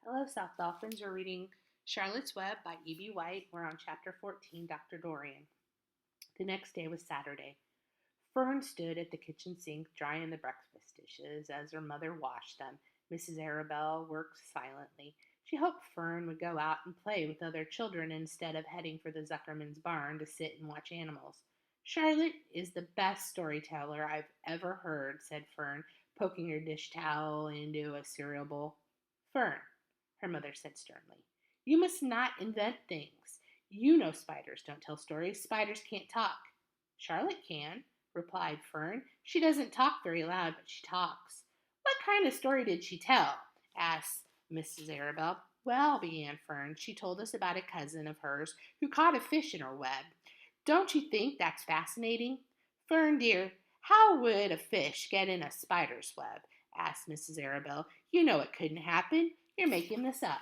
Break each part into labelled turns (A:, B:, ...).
A: Hello, South Dolphins. We're reading Charlotte's Web by E.B. White. We're on chapter 14, Dr. Dorian. The next day was Saturday. Fern stood at the kitchen sink drying the breakfast dishes as her mother washed them. Mrs. Arabella worked silently. She hoped Fern would go out and play with other children instead of heading for the Zuckerman's barn to sit and watch animals. Charlotte is the best storyteller I've ever heard, said Fern, poking her dish towel into a cereal bowl. Fern, her mother said sternly, you must not invent things. You know spiders don't tell stories. Spiders can't talk. Charlotte can, replied Fern. She doesn't talk very loud, but she talks. What kind of story did she tell? Asked Mrs. Arabella. Well, began Fern, she told us about a cousin of hers who caught a fish in her web. Don't you think that's fascinating? Fern, dear, how would a fish get in a spider's web? Asked Mrs. Arabella. You know it couldn't happen. You're making this up.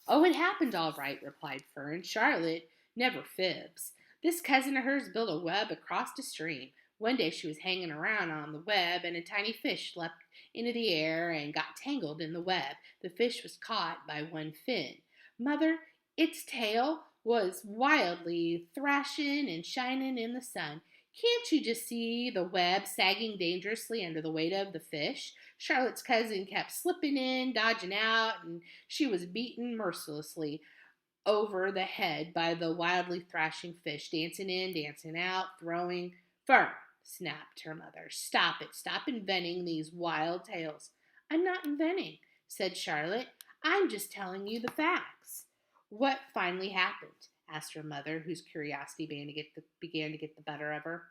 A: Oh, it happened all right, replied Fern. Charlotte never fibs. This cousin of hers built a web across the stream. One day she was hanging around on the web, and a tiny fish leapt into the air and got tangled in the web. The fish was caught by one fin. Mother, its tail was wildly thrashing and shining in the sun. Can't you just see the web sagging dangerously under the weight of the fish? Charlotte's cousin kept slipping in, dodging out, and she was beaten mercilessly over the head by the wildly thrashing fish, dancing in, dancing out, throwing. Fern, snapped her mother. Stop it. Stop inventing these wild tales. I'm not inventing, said Charlotte. I'm just telling you the facts. What finally happened? Asked her mother, whose curiosity began to get the better of her.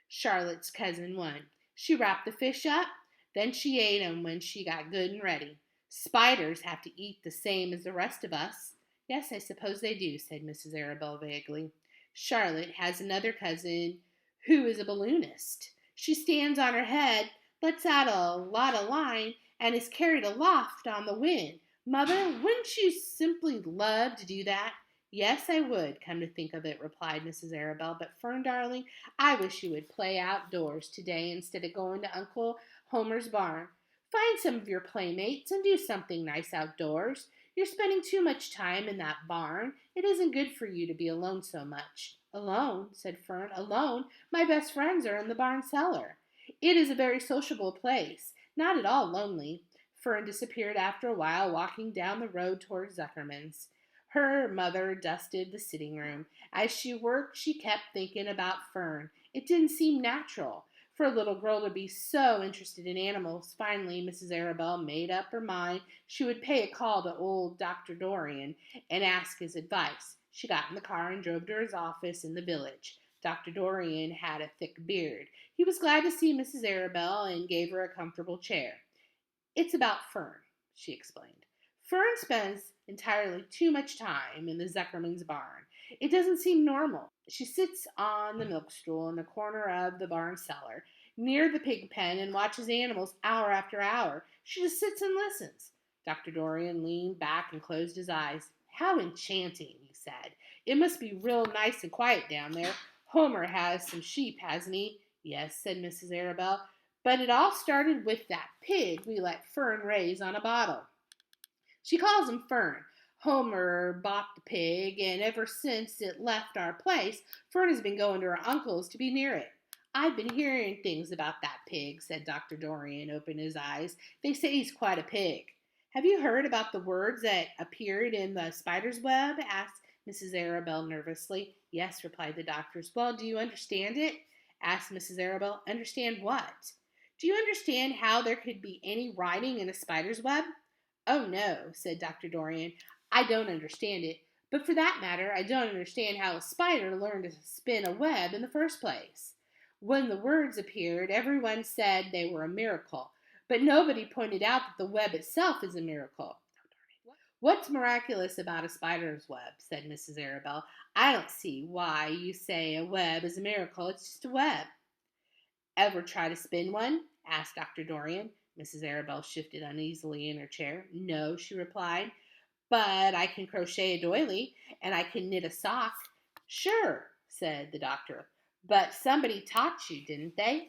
A: Charlotte's cousin won. She wrapped the fish up, then she ate 'em when she got good and ready. Spiders have to eat the same as the rest of us. Yes, I suppose they do, said Mrs. Arabella vaguely. Charlotte has another cousin who is a balloonist. She stands on her head, lets out a lot of line, and is carried aloft on the wind. Mother, wouldn't you simply love to do that? Yes, I would, come to think of it, replied Mrs. Arabella. But, Fern, darling, I wish you would play outdoors today instead of going to Uncle Homer's barn. Find some of your playmates and do something nice outdoors. You're spending too much time in that barn. It isn't good for you to be alone so much. Alone, said Fern. Alone? My best friends are in the barn cellar. It is a very sociable place, not at all lonely. Fern disappeared after a while, walking down the road toward Zuckerman's. Her mother dusted the sitting room. As she worked, she kept thinking about Fern. It didn't seem natural for a little girl to be so interested in animals. Finally, Mrs. Arabella made up her mind she would pay a call to old Dr. Dorian and ask his advice. She got in the car and drove to his office in the village. Dr. Dorian had a thick beard. He was glad to see Mrs. Arabella and gave her a comfortable chair. It's about Fern, she explained. Fern spends entirely too much time in the Zuckerman's barn. It doesn't seem normal. She sits on the milk stool in the corner of the barn cellar, near the pig pen, and watches animals hour after hour. She just sits and listens. Dr. Dorian leaned back and closed his eyes. How enchanting, he said. It must be real nice and quiet down there. Homer has some sheep, hasn't he? Yes, said Mrs. Arabella. But it all started with that pig we let Fern raise on a bottle. She calls him Fern. Homer bought the pig, and ever since it left our place, Fern has been going to her uncle's to be near it. I've been hearing things about that pig, said Dr. Dorian, opening his eyes. They say he's quite a pig. Have you heard about the words that appeared in the spider's web? Asked Mrs. Arabella nervously. Yes, replied the doctor. Well, do you understand it? Asked Mrs. Arabella. Understand what? Do you understand how there could be any writing in a spider's web? Oh, no, said Dr. Dorian. I don't understand it. But for that matter, I don't understand how a spider learned to spin a web in the first place. When the words appeared, everyone said they were a miracle, but nobody pointed out that the web itself is a miracle. What's miraculous about a spider's web? Said Mrs. Arabella. I don't see why you say a web is a miracle. It's just a web. Ever try to spin one? Asked Dr. Dorian. Mrs. Arabella shifted uneasily in her chair. No, she replied, but I can crochet a doily, and I can knit a sock. Sure, said the doctor, but somebody taught you, didn't they?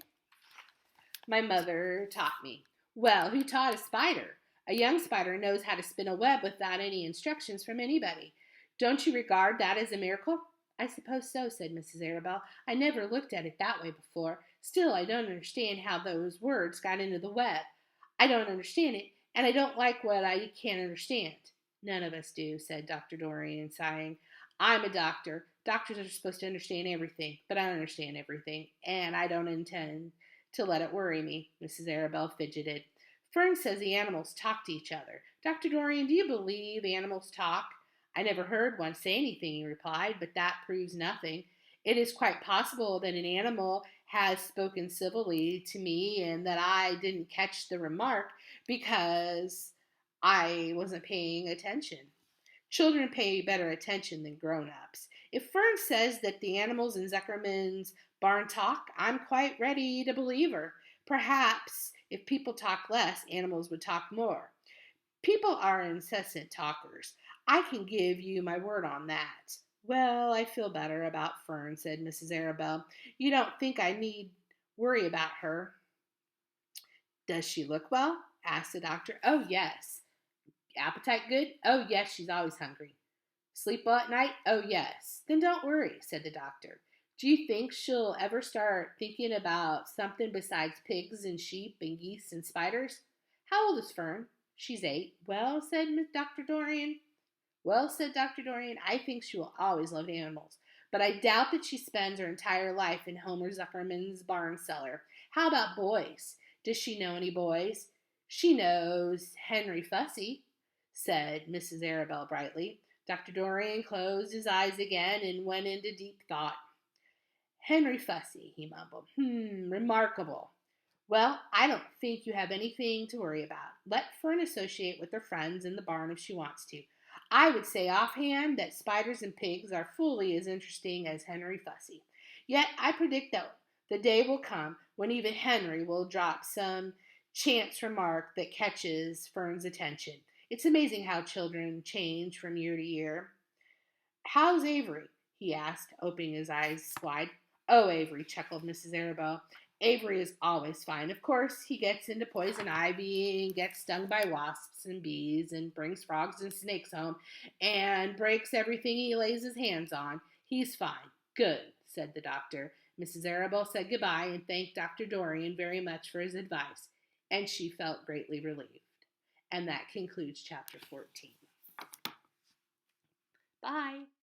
A: My mother taught me. Well, who taught a spider? A young spider knows how to spin a web without any instructions from anybody. Don't you regard that as a miracle? I suppose so, said Mrs. Arabella. I never looked at it that way before. Still, I don't understand how those words got into the web. I don't understand it, and I don't like what I can't understand. None of us do, said Dr. Dorian, sighing. I'm a doctor. Doctors are supposed to understand everything, but I don't understand everything, and I don't intend to let it worry me. Mrs. Arabella fidgeted. Fern says the animals talk to each other. Dr. Dorian, do you believe animals talk? I never heard one say anything, he replied, but that proves nothing. It is quite possible that an animal has spoken civilly to me and that I didn't catch the remark because I wasn't paying attention. Children pay better attention than grown-ups. If Fern says that the animals in Zuckerman's barn talk, I'm quite ready to believe her. Perhaps if people talk less, animals would talk more. People are incessant talkers. I can give you my word on that. Well, I feel better about Fern, said Mrs. Arabella. You don't think I need worry about her? Does she look well? Asked the doctor. Oh, yes. Appetite good? Oh, yes, she's always hungry. Sleep well at night? Oh, yes. Then don't worry, said the doctor. Do you think she'll ever start thinking about something besides pigs and sheep and geese and spiders? How old is Fern? She's 8. Well, said Dr. Dorian. Well, said Dr. Dorian, I think she will always love animals. But I doubt that she spends her entire life in Homer Zuckerman's barn cellar. How about boys? Does she know any boys? She knows Henry Fussy, said Mrs. Arabella brightly. Dr. Dorian closed his eyes again and went into deep thought. Henry Fussy, he mumbled. Remarkable. Well, I don't think you have anything to worry about. Let Fern associate with her friends in the barn if she wants to. I would say offhand that spiders and pigs are fully as interesting as Henry Fussy. Yet I predict that the day will come when even Henry will drop some chance remark that catches Fern's attention. It's amazing how children change from year to year. How's Avery? He asked, opening his eyes wide. Oh, Avery, chuckled Mrs. Arabella. Avery is always fine. Of course, he gets into poison ivy and gets stung by wasps and bees and brings frogs and snakes home and breaks everything he lays his hands on. He's fine. Good, said the doctor. Mrs. Arabella said goodbye and thanked Dr. Dorian very much for his advice, and she felt greatly relieved. And that concludes chapter 14. Bye.